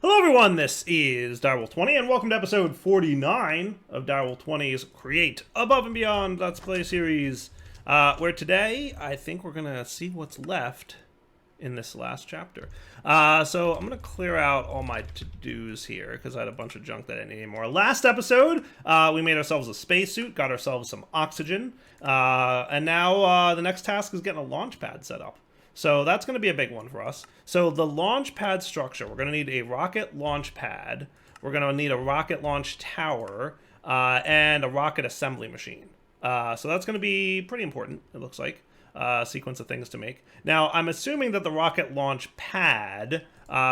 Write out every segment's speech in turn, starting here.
Hello everyone, this is Direwolf20 and welcome to episode 49 of Direwolf20's Create Above and Beyond Let's Play series, where today I think we're going to see what's left in this last chapter. So I'm going to clear out all my to-dos here because I had a bunch of junk that I didn't need anymore. Last episode, we made ourselves a spacesuit, got ourselves some oxygen, and now the next task is getting a launch pad set up. So that's going to be a big one for us. So the launch pad structure, we're going to need a rocket launch pad, we're going to need a rocket launch tower, and a rocket assembly machine. So that's going to be pretty important, it looks like. Sequence of things to make. Now, I'm assuming that the rocket launch pad,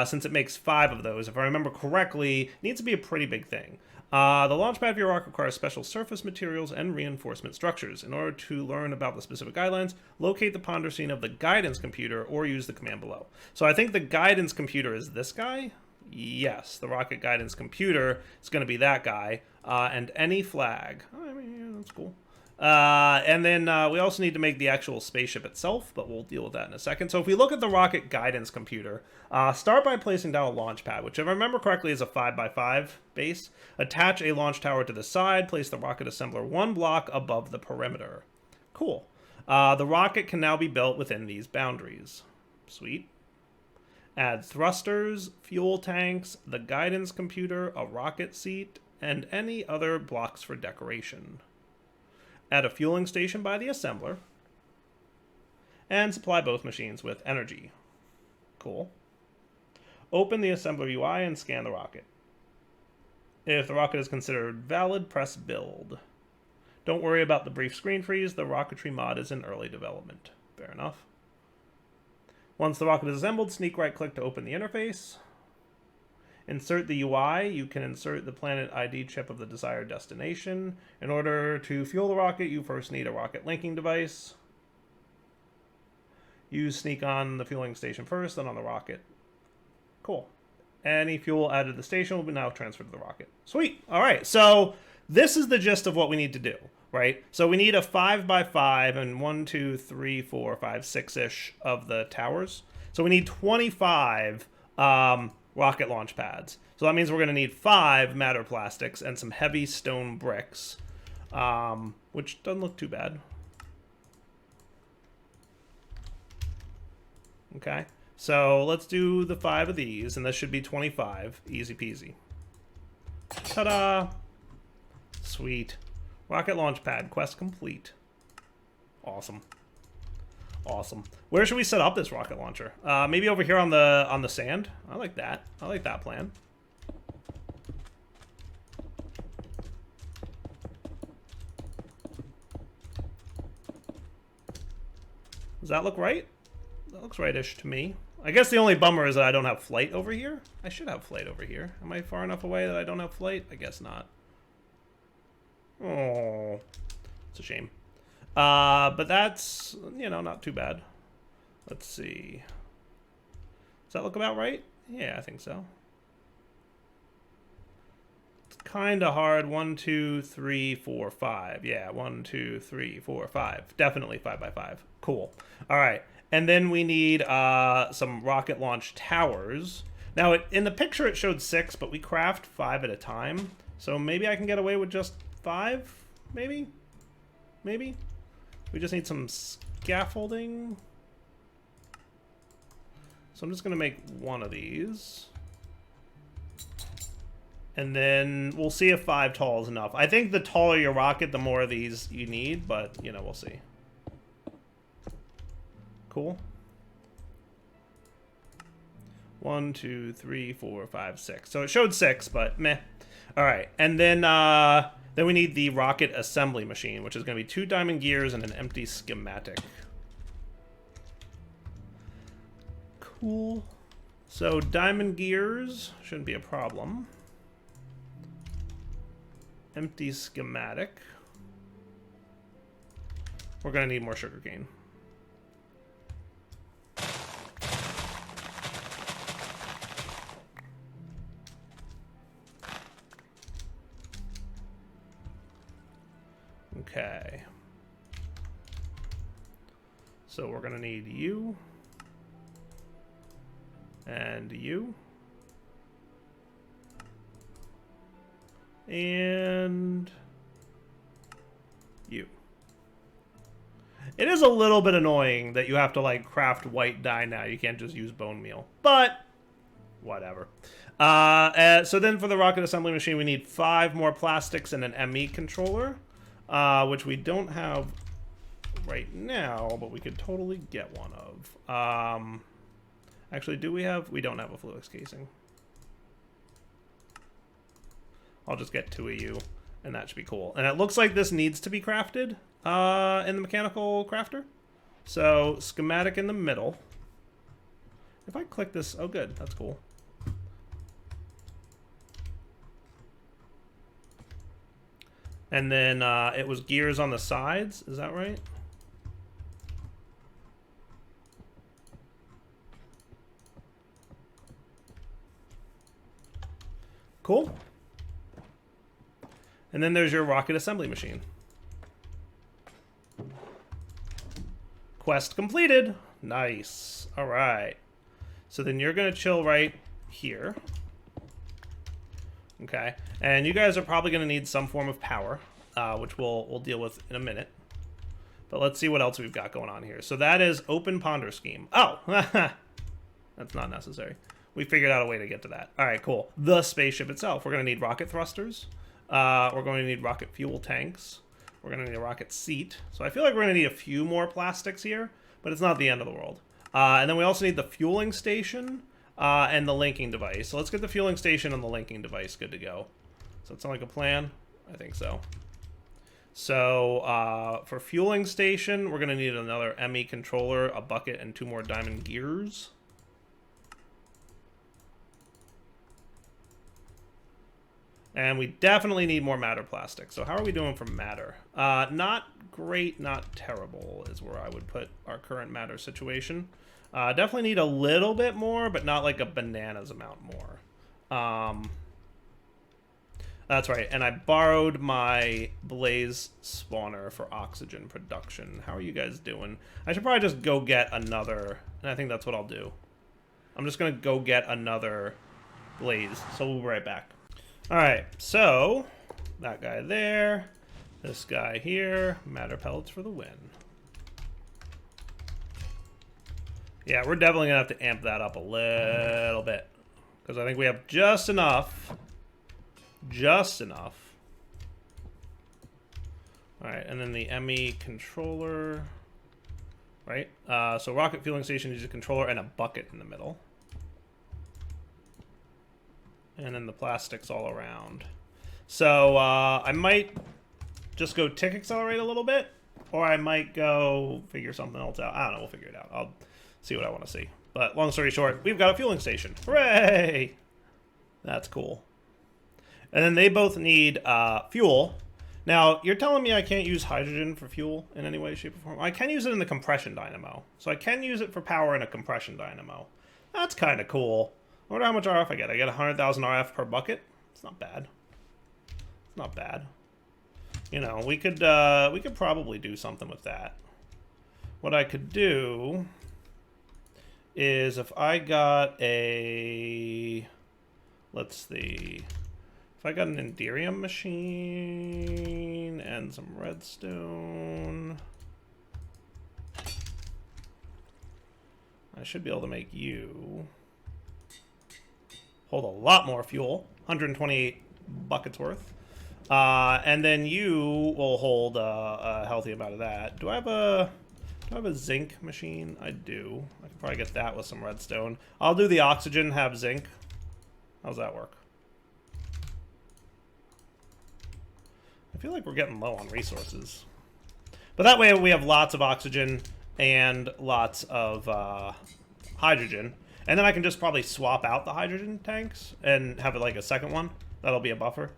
since it makes 5 of those, if I remember correctly, needs to be a pretty big thing. The launch pad of your rocket requires special surface materials and reinforcement structures. In order to learn about the specific guidelines, locate the ponder scene of the guidance computer or use the command below. So I think the guidance computer is this guy? Yes, the rocket guidance computer is going to be that guy. And any flag. Oh, I mean, yeah, that's cool. And then we also need to make the actual spaceship itself, but we'll deal with that in a second. So if we look at the rocket guidance computer, start by placing down a launch pad, which if I remember correctly is a 5x5 base. Attach a launch tower to the side, place the rocket assembler 1 block above the perimeter. Cool. The rocket can now be built within these boundaries. Sweet. Add thrusters, fuel tanks, the guidance computer, a rocket seat, and any other blocks for decoration. Add a fueling station by the assembler, and supply both machines with energy. Cool. Open the assembler UI and scan the rocket. If the rocket is considered valid, press build. Don't worry about the brief screen freeze, the rocketry mod is in early development. Fair enough. Once the rocket is assembled, sneak right click to open the interface. Insert the UI. You can insert the planet ID chip of the desired destination. In order to fuel the rocket, you first need a rocket linking device. Use sneak on the fueling station first, then on the rocket. Cool. Any fuel added to the station will be now transferred to the rocket. Sweet. All right. So this is the gist of what we need to do, right? So we need a 5x5 and 1, 2, 3, 4, 5, 6-ish of the towers. So we need 25 rocket launch pads. So that means we're going to need 5 matter plastics and some heavy stone bricks, which doesn't look too bad. Okay, so let's do the 5 of these, and this should be 25. Easy peasy. Ta-da! Sweet. Rocket launch pad, quest complete. Awesome. Awesome. Where should we set up this rocket launcher? Maybe over here on the sand. I like that. I like that plan. Does that look right? That looks rightish to me. I guess the only bummer is that I don't have flight over here. I should have flight over here. Am I far enough away that I don't have flight? I guess not. Oh, it's a shame. But that's, you know, not too bad. Let's see. Does that look about right? Yeah, I think so. It's kind of hard. 1, 2, 3, 4, 5. Yeah, 1, 2, 3, 4, 5. Definitely 5x5. Cool. All right. And then we need some rocket launch towers. Now, in the picture it showed 6, but we craft 5 at a time. So maybe I can get away with just 5? Maybe? Maybe? We just need some scaffolding. So I'm just going to make 1 of these. And then we'll see if 5 tall is enough. I think the taller your rocket, the more of these you need, but, you know, we'll see. Cool. 1, 2, 3, 4, 5, 6. So it showed 6, but meh. All right. And then we need the rocket assembly machine, which is going to be 2 diamond gears and an empty schematic. Cool. So diamond gears shouldn't be a problem. Empty schematic. We're going to need more sugarcane. Okay. So we're going to need you. And you. And you. It is a little bit annoying that you have to like craft white dye now. You can't just use bone meal, but whatever. So then for the rocket assembly machine, we need 5 more plastics and an ME controller, which we don't have right now, but we could totally get one of. Actually, do we have? We don't have a Fluix casing. I'll just get 2 of you, and that should be cool. And it looks like this needs to be crafted in the mechanical crafter. So schematic in the middle. If I click this, oh good, that's cool. And then it was gears on the sides, is that right? Cool. And then there's your rocket assembly machine. Quest completed. Nice. All right. So then you're going to chill right here. Okay. And you guys are probably going to need some form of power, which we'll deal with in a minute. But let's see what else we've got going on here. So that is open ponder scheme. Oh, that's not necessary. We figured out a way to get to that. All right, cool. The spaceship itself. We're going to need rocket thrusters. We're going to need rocket fuel tanks. We're going to need a rocket seat. So I feel like we're going to need a few more plastics here, but it's not the end of the world. And then we also need the fueling station and the linking device. So let's get the fueling station and the linking device good to go. So that sound like a plan? I think so. So for fueling station, we're going to need another ME controller, a bucket, and 2 more diamond gears. And we definitely need more matter plastic. So how are we doing for matter? Not great, not terrible is where I would put our current matter situation. Definitely need a little bit more, but not like a bananas amount more. That's right. And I borrowed my blaze spawner for oxygen production. How are you guys doing? I should probably just go get another, and I think that's what I'll do. I'm just going to go get another blaze. So we'll be right back. Alright, so that guy there, this guy here, matter pellets for the win. Yeah, we're definitely going to have to amp that up a little bit, because I think we have just enough. Just enough. Alright, and then the ME controller, right? So rocket fueling station needs a controller and a bucket in the middle. And then the plastics all around. So I might just go tick accelerate a little bit, or I might go figure something else out. I don't know, we'll figure it out. I'll see what I want to see. But long story short, we've got a fueling station. Hooray! That's cool. And then they both need fuel. Now, you're telling me I can't use hydrogen for fuel in any way, shape, or form? I can use it in the compression dynamo. So I can use it for power in a compression dynamo. That's kind of cool. I wonder how much RF I get. I get 100,000 RF per bucket. It's not bad. It's not bad. You know, we could probably do something with that. What I could do is if I got a, let's see, if I got an Enderium machine and some redstone, I should be able to make you hold a lot more fuel, 128 buckets worth. And then you will hold a healthy amount of that. Do I have a zinc machine? I do. I can probably get that with some redstone. I'll do the oxygen, have zinc. How's that work? I feel like we're getting low on resources. But that way we have lots of oxygen and lots of hydrogen. And then I can just probably swap out the hydrogen tanks and have it like a second one. That'll be a buffer.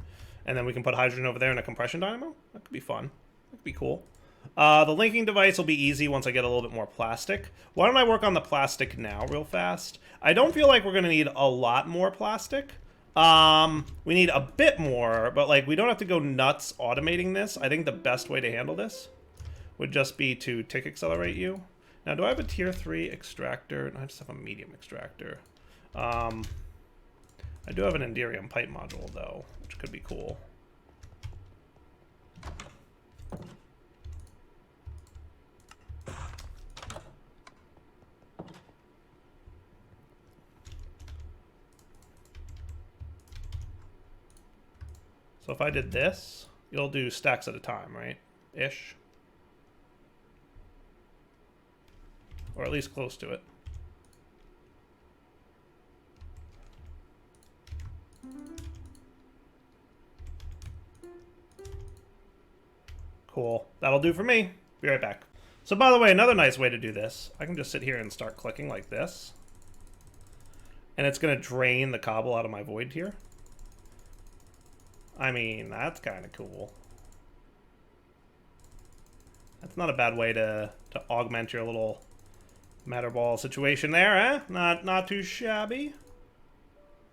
And then we can put hydrogen over there in a compression dynamo. That could be fun. That could be cool. The linking device will be easy once I get a little bit more plastic. Why don't I work on the plastic now real fast? I don't feel like we're going to need a lot more plastic. We need a bit more, but like we don't have to go nuts automating this. I think the best way to handle this would just be to tick accelerate you. Now, do I have a tier 3 extractor? No, I just have a medium extractor. I do have an Enderium pipe module, though, which could be cool. So if I did this, you'll do stacks at a time, right? Ish. Or at least close to it. Cool. That'll do for me. Be right back. So by the way, another nice way to do this, I can just sit here and start clicking like this. And it's going to drain the cobble out of my void here. I mean, that's kind of cool. That's not a bad way to augment your little matter ball situation there, eh? Not too shabby.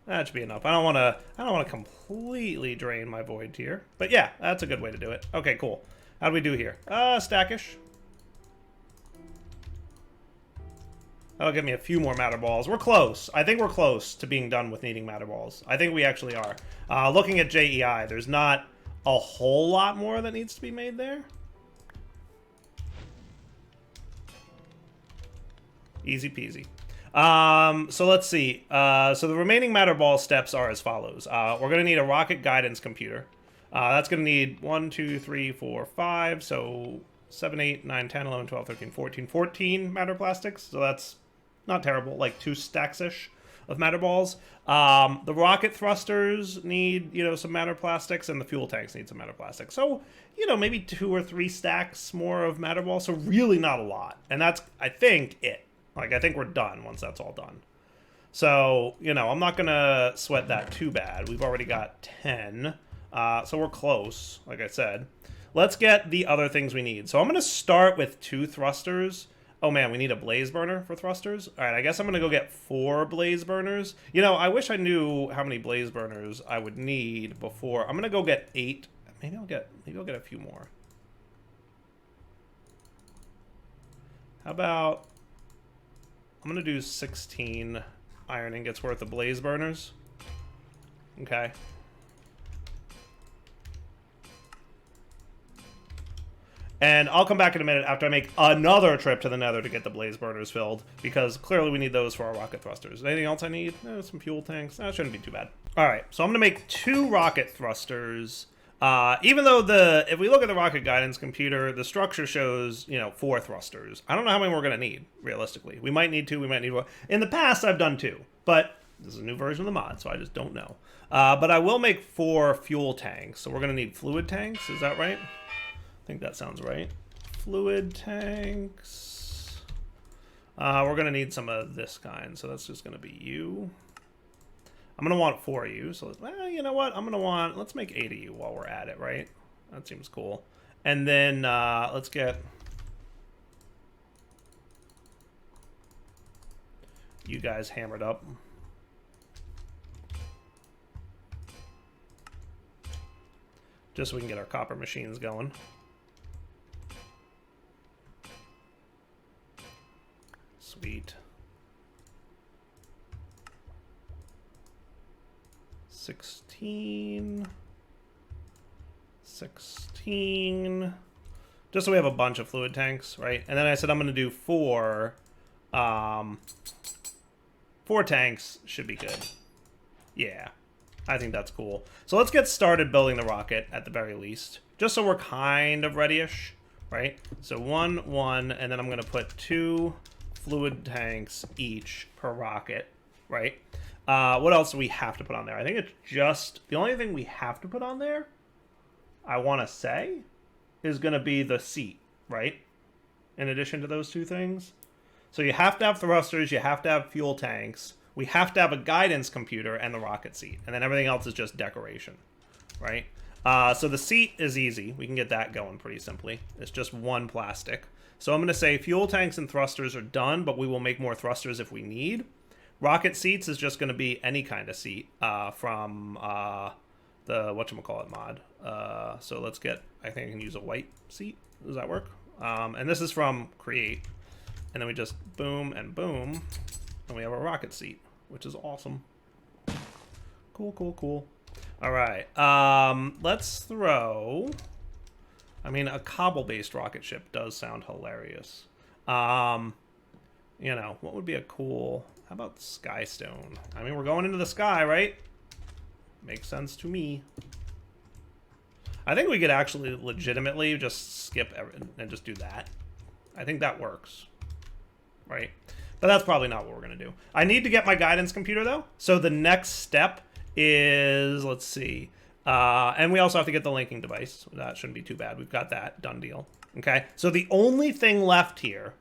That should be enough. I don't want to completely drain my void here, but yeah, that's a good way to do it. Okay, cool. How do we do here? Stackish. That'll give me a few more matter balls. We're close. I think we're close to being done with needing matter balls. I think we actually are. Looking at JEI, there's not a whole lot more that needs to be made there. Easy peasy. So let's see. So the remaining matter ball steps are as follows. We're going to need a rocket guidance computer. That's going to need 1, 2, 3, 4, 5. So 7, 8, 9, 10, 11, 12, 13, 14. 14 matter plastics. So that's not terrible. Like 2 stacks-ish of matter balls. The rocket thrusters need, some matter plastics, and the fuel tanks need some matter plastics. So, maybe 2 or 3 stacks more of matter balls. So really not a lot. And that's, I think, it. Like, I think we're done once that's all done. So, I'm not going to sweat that too bad. We've already got 10. So we're close, like I said. Let's get the other things we need. So I'm going to start with 2 thrusters. Oh, man, we need a blaze burner for thrusters. All right, I guess I'm going to go get 4 blaze burners. I wish I knew how many blaze burners I would need before. I'm going to go get 8. Maybe I'll get a few more. How about... I'm going to do 16 iron ingots worth of blaze burners. Okay. And I'll come back in a minute after I make another trip to the nether to get the blaze burners filled, because clearly we need those for our rocket thrusters. Anything else I need? Some fuel tanks. That shouldn't be too bad. All right, so I'm going to make 2 rocket thrusters. Even though if we look at the rocket guidance computer, the structure shows, 4 thrusters. I don't know how many we're going to need, realistically. We might need 2, we might need 1. In the past, I've done 2, but this is a new version of the mod, so I just don't know. But I will make 4 fuel tanks, so we're going to need fluid tanks. Is that right? I think that sounds right. Fluid tanks. We're going to need some of this kind, so that's just going to be you. I'm going to want 4 of you, so you know what? Let's make 8 of you while we're at it, right? That seems cool. And then let's get you guys hammered up. Just so we can get our copper machines going. Sweet. 16. Just so we have a bunch of fluid tanks, right? And then I said I'm going to do 4. 4 tanks should be good. Yeah, I think that's cool. So let's get started building the rocket at the very least, just so we're kind of ready-ish, right? So 1, 1, and then I'm going to put 2 fluid tanks each per rocket, right? What else do we have to put on there? I think it's just... The only thing we have to put on there, I want to say, is going to be the seat, right? In addition to those 2 things. So you have to have thrusters, you have to have fuel tanks, we have to have a guidance computer, and the rocket seat. And then everything else is just decoration, right? So the seat is easy. We can get that going pretty simply. It's just 1 plastic. So I'm going to say fuel tanks and thrusters are done, but we will make more thrusters if we need. Rocket seats is just going to be any kind of seat from the whatchamacallit mod. So let's get, I think I can use a white seat. Does that work? And this is from Create. And then we just boom and boom. And we have a rocket seat, which is awesome. Cool, cool, cool. All right. Let's throw... I mean, a cobble-based rocket ship does sound hilarious. What would be a cool... How about Skystone? I mean, we're going into the sky, right? Makes sense to me. I think we could actually legitimately just skip and just do that. I think that works. Right? But that's probably not what we're going to do. I need to get my guidance computer, though. So the next step is, let's see. And we also have to get the linking device. That shouldn't be too bad. We've got that. Done deal. Okay? So the only thing left here,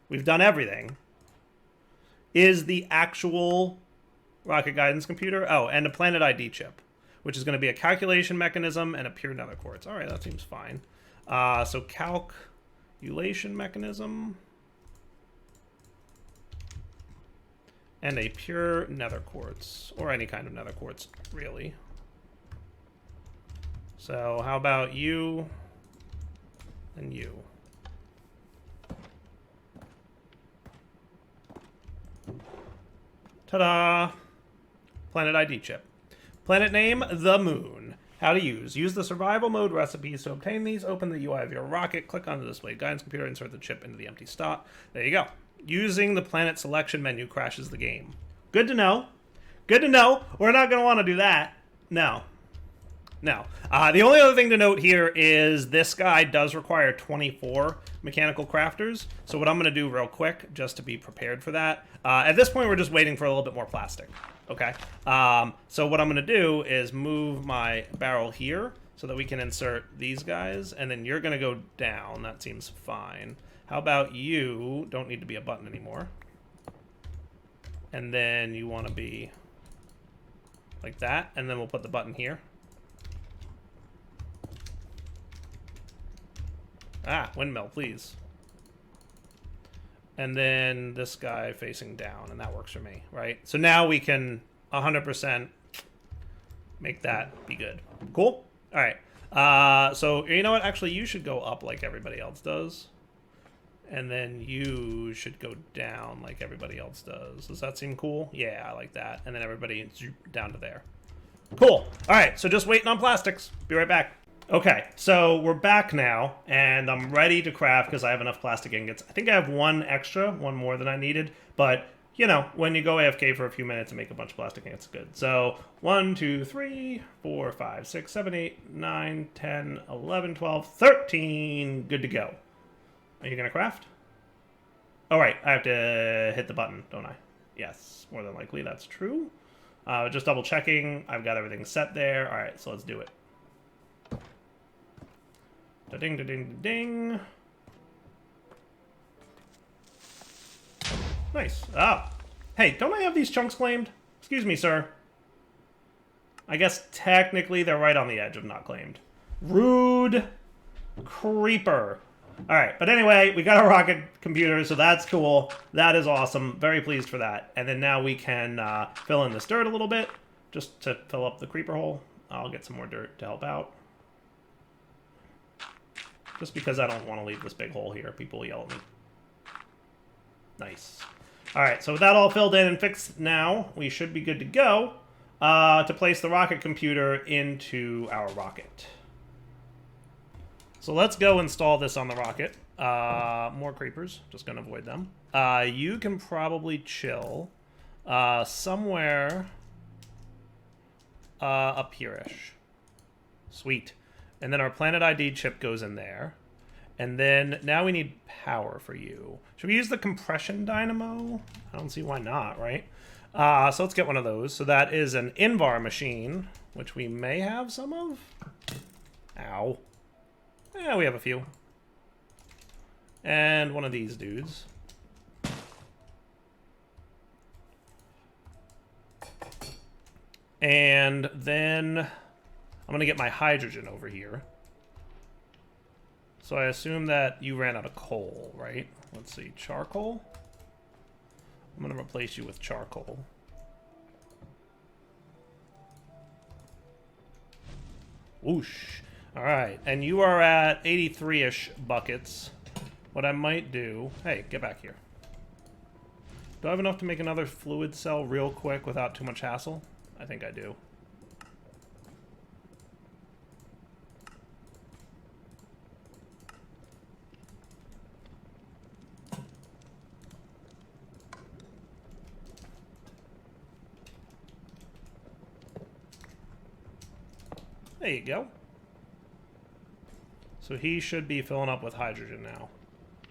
we've done everything, is the actual rocket guidance computer. Oh, and a planet ID chip, which is going to be a calculation mechanism and a pure nether quartz. All right, that seems fine. So calculation mechanism and a pure nether quartz, or any kind of nether quartz, really. So how about you and you? Ta-da! Planet ID chip. Planet name, the moon. How to use. Use the survival mode recipes to obtain these. Open the UI of your rocket. Click on the display guidance computer. Insert the chip into the empty slot. There you go. Using the planet selection menu crashes the game. Good to know. Good to know. We're not going to want to do that. No. No. The only other thing to note here is this guy does require 24 mechanical crafters. So what I'm going to do real quick, just to be prepared for that. At this point, we're just waiting for a little bit more plastic. Okay. So what I'm going to do is move my barrel here so that we can insert these guys. And then you're going to go down. That seems fine. How about you? Don't need to be a button anymore. And then you want to be like that. And then we'll put the button here. Ah, windmill, please. And then this guy facing down, and that works for me, right? So now we can 100% make that be good. Cool? All right. So you know what? Actually, you should go up like everybody else does. And then you should go down like everybody else does. Does that seem cool? Yeah, I like that. And then everybody down to there. Cool. All right, so just waiting on plastics. Be right back. Okay, so we're back now, and I'm ready to craft because I have enough plastic ingots. I think I have one extra, one more than I needed, but, you know, when you go AFK for a few minutes and make a bunch of plastic ingots, good. So, 1, 2, 3, 4, 5, 6, 7, 8, 9, 10, 11, 12, 13. Good to go. Are you going to craft? Oh, right, I have to hit the button, don't I? Yes, more than likely that's true. Just double checking. I've got everything set there. All right, so let's do it. Da-ding, da-ding, da-ding. Nice. Ah. Hey, don't I have these chunks claimed? Excuse me, sir. I guess technically they're right on the edge of not claimed. Rude creeper. All right, but anyway, we got a rocket computer, so that's cool. That is awesome. Very pleased for that. And then now we can fill in this dirt a little bit, just to fill up the creeper hole. I'll get some more dirt to help out. Just because I don't want to leave this big hole here. People will yell at me. Nice. All right, so with that all filled in and fixed now, we should be good to go to place the rocket computer into our rocket. So let's go install this on the rocket. More creepers. Just going to avoid them. You can probably chill somewhere up here-ish. Sweet. And then our Planet ID chip goes in there. And then now we need power for you. Should we use the compression dynamo? I don't see why not, right? So let's get one of those. So that is an Invar machine, which we may have some of. Ow. Yeah, we have a few. And one of these dudes. And then I'm going to get my hydrogen over here. So I assume that you ran out of coal, right? Let's see, charcoal? I'm going to replace you with charcoal. Whoosh. All right, and you are at 83-ish buckets. What I might do... Hey, get back here. Do I have enough to make another fluid cell real quick without too much hassle? I think I do. There you go. So he should be filling up with hydrogen now.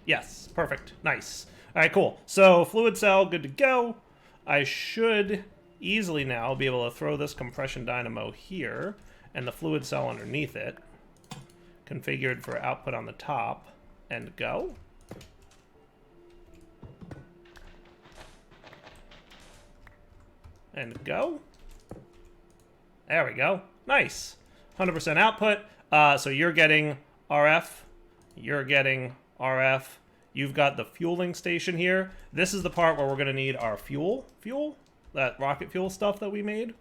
Yes, perfect. Nice. All right, cool. So fluid cell, good to go. I should easily now be able to throw this compression dynamo here and the fluid cell underneath it, configured for output on the top, and go. And go. There we go. Nice. 100% output. So you're getting RF. You're getting RF. You've got the fueling station here. This is the part where we're going to need our fuel. That rocket fuel stuff that we made.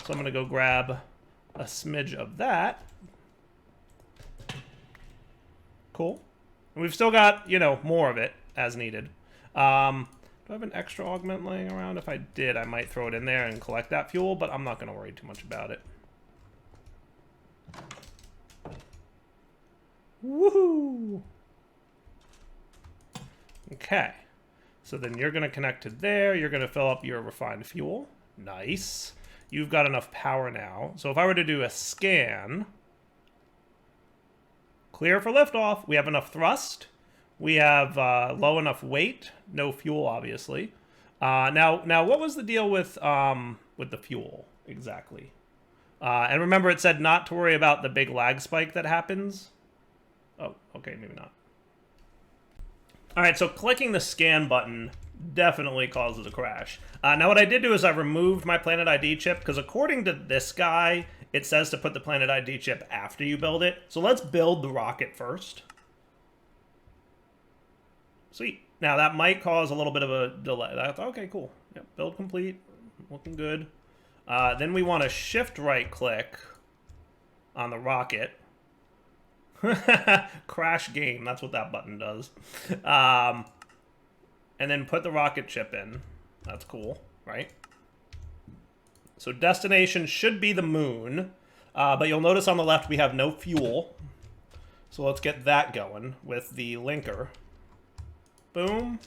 So I'm going to go grab a smidge of that. Cool. And we've still got, you know, more of it as needed. Do I have an extra augment laying around? If I did, I might throw it in there and collect that fuel, but I'm not going to worry too much about it. Woohoo! Okay. So then you're going to connect to there. You're going to fill up your refined fuel. Nice. You've got enough power now. So if I were to do a scan, clear for liftoff. We have enough thrust. We have low enough weight. No fuel, obviously. Now, what was the deal with the fuel exactly? And remember, it said not to worry about the big lag spike that happens. Oh, okay, maybe not. All right, so clicking the scan button definitely causes a crash. Now, what I did do is I removed my Planet ID chip, because according to this guy, it says to put the Planet ID chip after you build it. So let's build the rocket first. Sweet. Now, that might cause a little bit of a delay. Okay, cool. Yep, build complete. Looking good. Then we want to shift right-click on the rocket. Crash game. That's what that button does. And then put the rocket chip in. That's cool, right? So destination should be the moon. But you'll notice on the left we have no fuel. So let's get that going with the linker. Boom.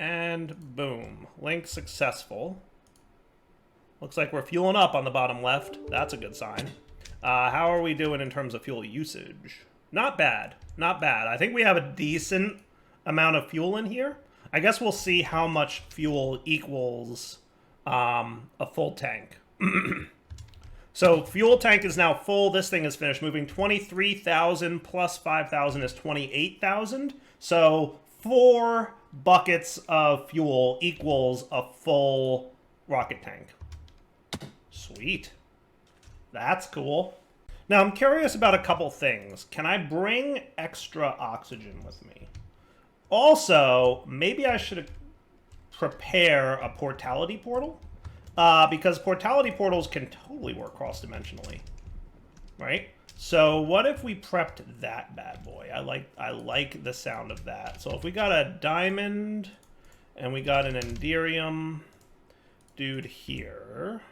And boom. Link successful. Looks like we're fueling up on the bottom left. That's a good sign. How are we doing in terms of fuel usage? Not bad. Not bad. I think we have a decent amount of fuel in here. I guess we'll see how much fuel equals a full tank. So fuel tank is now full. This thing is finished moving. 23,000 plus 5,000 is 28,000. So 4 buckets of fuel equals a full rocket tank. Sweet. That's cool. Now, I'm curious about a couple things. Can I bring extra oxygen with me? Also, maybe I should prepare a portality portal. Because portality portals can totally work cross-dimensionally. Right? So what if we prepped that bad boy? I like the sound of that. So if we got a diamond and we got an enderium dude here...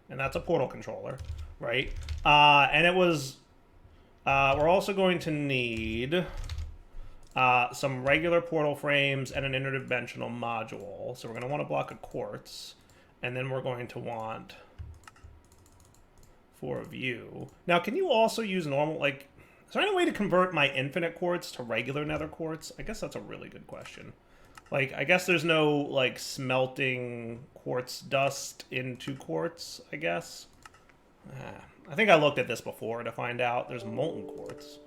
And that's a portal controller, right? And it was... we're also going to need some regular portal frames and an interdimensional module. So we're going to want a block of quartz. And then we're going to want 4 of you. Now, can you also use normal... Like, is there any way to convert my infinite quartz to regular nether quartz? I guess that's a really good question. Like, I guess there's no, like, smelting quartz dust into quartz, I guess. I think I looked at this before to find out. There's molten quartz.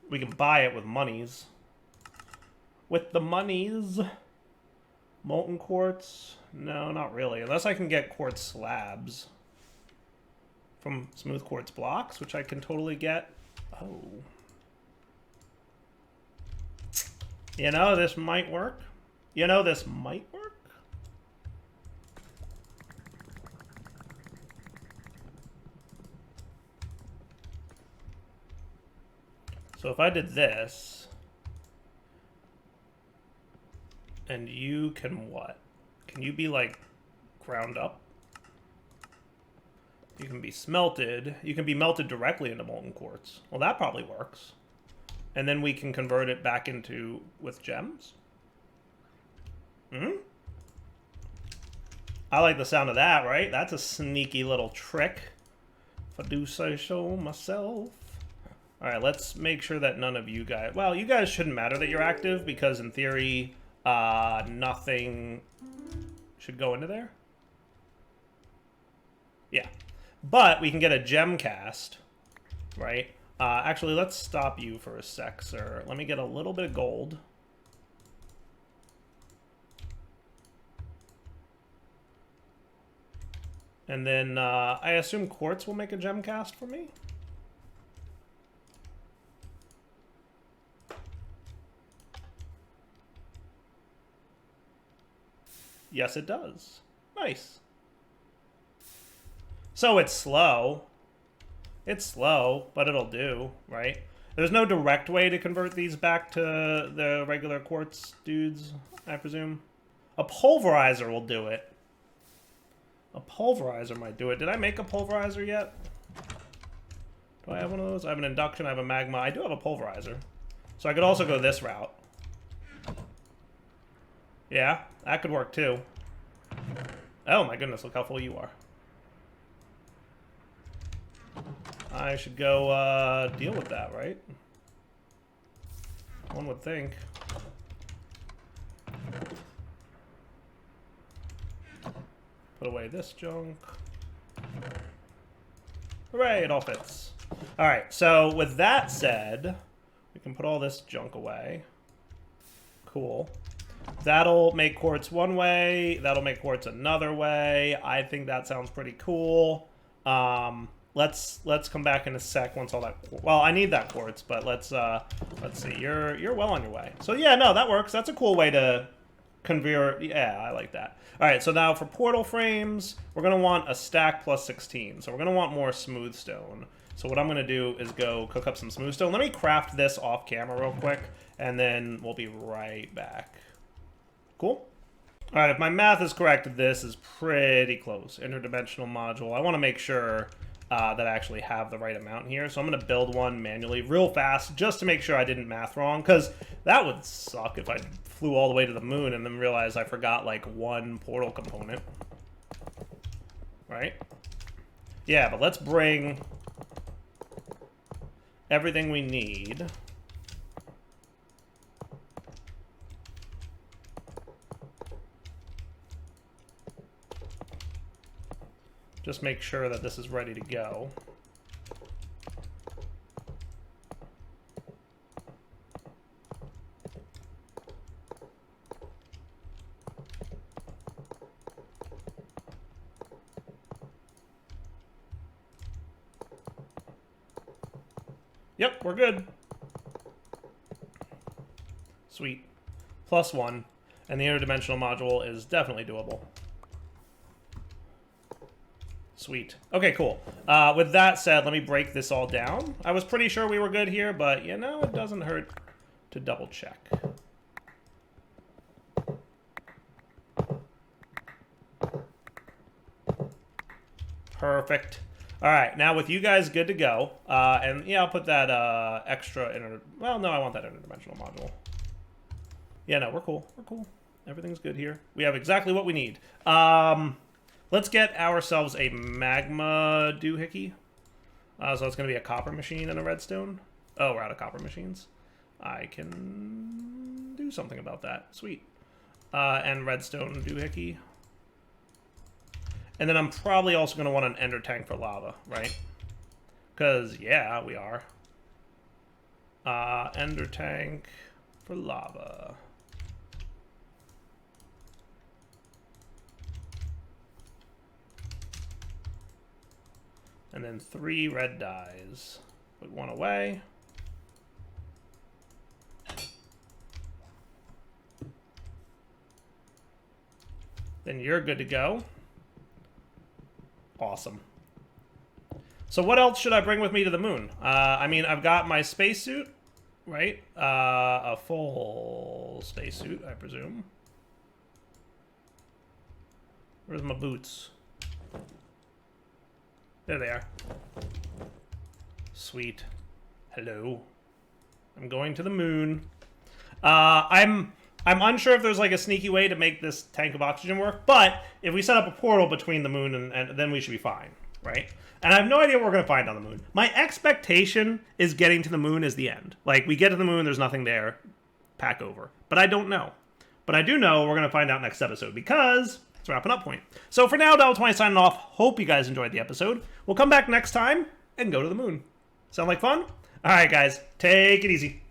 We can buy it with monies. With the monies. Molten quartz? No, not really. Unless I can get quartz slabs from smooth quartz blocks, which I can totally get. Oh. You know, this might work. You know, this might work. So if I did this, and you can what? Can you be, like, ground up? You can be smelted. You can be melted directly into molten quartz. Well, that probably works. And then we can convert it back into with gems. I like the sound of that, right? That's a sneaky little trick I do say so myself. Alright, let's make sure that none of you guys... Well, you guys shouldn't matter that you're active, because in theory, nothing should go into there. Yeah. But we can get a gem cast, right? Actually, let's stop you for a sec, sir. Let me get a little bit of gold. And then, I assume Quartz will make a gem cast for me? Yes, it does. Nice. So it's slow. It's slow, but it'll do, right? There's no direct way to convert these back to the regular quartz dudes, I presume. A pulverizer will do it. A pulverizer might do it. Did I make a pulverizer yet? Do I have one of those? I have an induction, I have a magma. I do have a pulverizer. So I could also go this route. Yeah, that could work too. Oh my goodness, look how full you are. I should go deal with that, right? One would think. Put away this junk. Hooray, it all fits. Alright, so with that said, we can put all this junk away. Cool. That'll make quartz one way. That'll make quartz another way. I think that sounds pretty cool. Let's come back in a sec once all that. Well, I need that quartz, but let's see. You're well on your way. So yeah, no, that works. That's a cool way to convert. Yeah, I like that. All right, so now for portal frames, we're gonna want a stack plus 16. So we're gonna want more smooth stone. So what I'm gonna do is go cook up some smooth stone. Let me craft this off camera real quick, and then we'll be right back. Cool? All right, if my math is correct, this is pretty close. Interdimensional module. I want to make sure that I actually have the right amount here. So I'm going to build one manually real fast just to make sure I didn't math wrong, because that would suck if I flew all the way to the moon and then realized I forgot, like, one portal component. Right? Yeah, but let's bring everything we need. Just make sure that this is ready to go. Yep, we're good. Sweet. +1. And the interdimensional module is definitely doable. Sweet. Okay, cool. With that said, let me break this all down. I was pretty sure we were good here, but, you know, it doesn't hurt to double check. Perfect. All right, now with you guys good to go, and yeah, I'll put that extra well, no, I want that interdimensional module. Yeah, no, we're cool. We're cool. Everything's good here. We have exactly what we need. Let's get ourselves a magma doohickey. So it's going to be a copper machine and a redstone. Oh, we're out of copper machines. I can do something about that. Sweet. And redstone doohickey. And then I'm probably also going to want an ender tank for lava, right? Because, yeah, we are. Ender tank for lava. And then 3 red dyes. Put 1 away. Then you're good to go. Awesome. So what else should I bring with me to the moon? I mean, I've got my spacesuit, right? A full spacesuit, I presume. Where's my boots? There they are. Sweet. Hello. I'm going to the moon. I'm unsure if there's like a sneaky way to make this tank of oxygen work, but if we set up a portal between the moon and then we should be fine. right? And I have no idea what we're going to find on the moon. My expectation is getting to the moon is the end. Like, we get to the moon, there's nothing there, pack over. But I don't know. But I do know we're going to find out next episode because it's a wrapping up point. So for now, Devil20 signing off. Hope you guys enjoyed the episode. We'll come back next time and go to the moon. Sound like fun? All right, guys, take it easy.